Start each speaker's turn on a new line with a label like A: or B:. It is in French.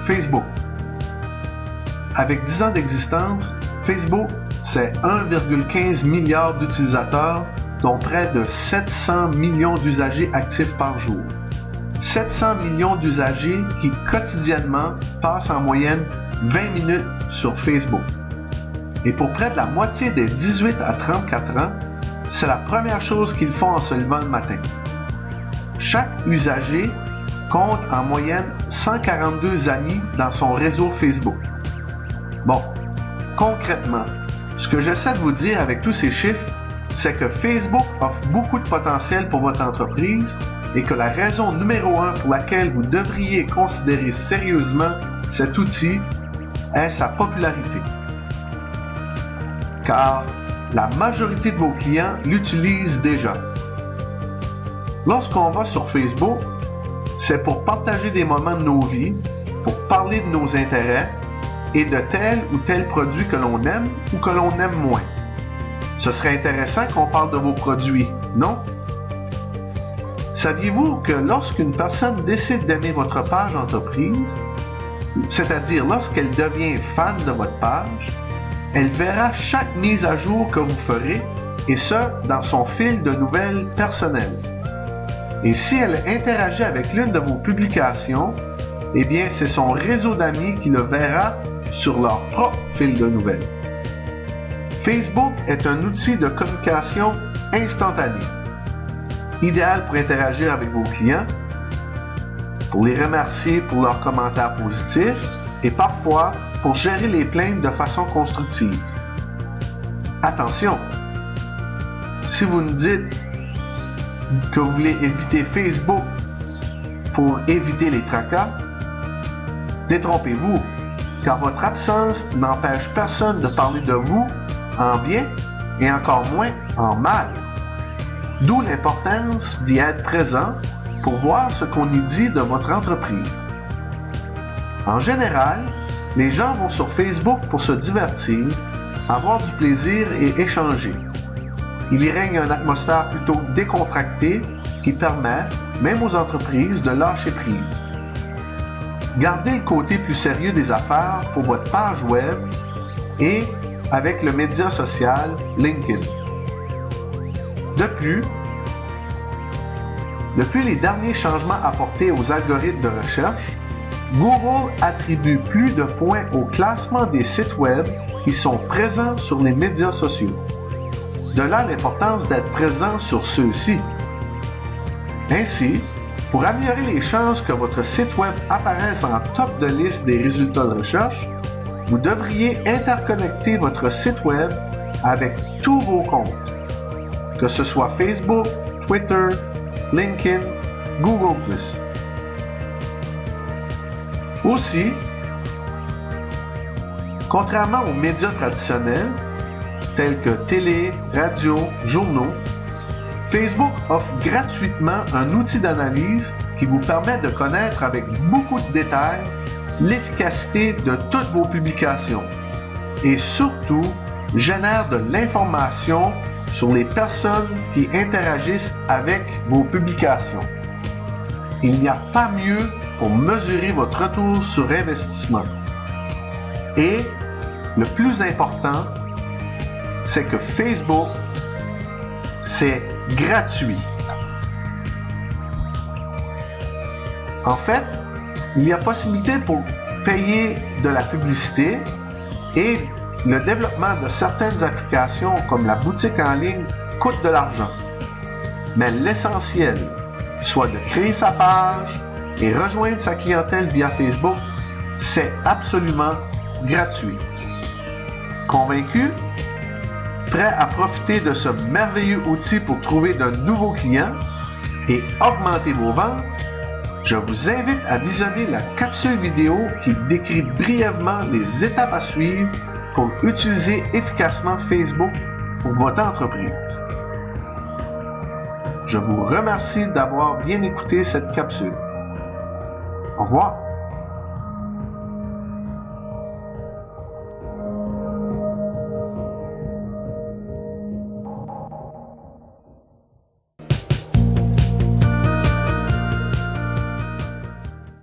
A: Facebook. Avec 10 ans d'existence, Facebook, c'est 1,15 milliard d'utilisateurs, dont près de 700 millions d'usagers actifs par jour. 700 millions d'usagers qui quotidiennement passent en moyenne 20 minutes sur Facebook. Et pour près de la moitié des 18 à 34 ans, c'est la première chose qu'ils font en se levant le matin. Chaque usager compte en moyenne 142 amis dans son réseau Facebook. Bon, concrètement, ce que j'essaie de vous dire avec tous ces chiffres, c'est que Facebook offre beaucoup de potentiel pour votre entreprise et que la raison numéro 1 pour laquelle vous devriez considérer sérieusement cet outil est sa popularité. Car la majorité de vos clients l'utilisent déjà. Lorsqu'on va sur Facebook, c'est pour partager des moments de nos vies, pour parler de nos intérêts et de tel ou tel produit que l'on aime ou que l'on aime moins. Ce serait intéressant qu'on parle de vos produits, non? Saviez-vous que lorsqu'une personne décide d'aimer votre page entreprise, c'est-à-dire lorsqu'elle devient fan de votre page, elle verra chaque mise à jour que vous ferez, et ce, dans son fil de nouvelles personnelles. Et si elle interagit avec l'une de vos publications, eh bien, c'est son réseau d'amis qui le verra sur leur propre fil de nouvelles. Facebook est un outil de communication instantanée, idéal pour interagir avec vos clients, pour les remercier pour leurs commentaires positifs et parfois pour gérer les plaintes de façon constructive. Attention, si vous nous dites que vous voulez éviter Facebook pour éviter les tracas, détrompez-vous, car votre absence n'empêche personne de parler de vous en bien et encore moins en mal. D'où l'importance d'y être présent pour voir ce qu'on y dit de votre entreprise. En général, les gens vont sur Facebook pour se divertir, avoir du plaisir et échanger. Il y règne une atmosphère plutôt décontractée qui permet, même aux entreprises, de lâcher prise. Gardez le côté plus sérieux des affaires pour votre page web et avec le média social LinkedIn. De plus, depuis les derniers changements apportés aux algorithmes de recherche, Google attribue plus de points au classement des sites web qui sont présents sur les médias sociaux. De là l'importance d'être présent sur ceux-ci. Ainsi, pour améliorer les chances que votre site web apparaisse en top de liste des résultats de recherche, vous devriez interconnecter votre site web avec tous vos comptes, que ce soit Facebook, Twitter, LinkedIn, Google+. Aussi, contrairement aux médias traditionnels, tels que télé, radio, journaux, Facebook offre gratuitement un outil d'analyse qui vous permet de connaître avec beaucoup de détails l'efficacité de toutes vos publications et surtout génère de l'information sur les personnes qui interagissent avec vos publications. Il n'y a pas mieux pour mesurer votre retour sur investissement. Et le plus important, c'est que Facebook, c'est gratuit. En fait, il y a possibilité pour payer de la publicité et le développement de certaines applications comme la boutique en ligne coûte de l'argent. Mais l'essentiel, soit de créer sa page et rejoindre sa clientèle via Facebook, c'est absolument gratuit. Convaincu? Prêt à profiter de ce merveilleux outil pour trouver de nouveaux clients et augmenter vos ventes? Je vous invite à visionner la capsule vidéo qui décrit brièvement les étapes à suivre pour utiliser efficacement Facebook pour votre entreprise. Je vous remercie d'avoir bien écouté cette capsule. Au revoir.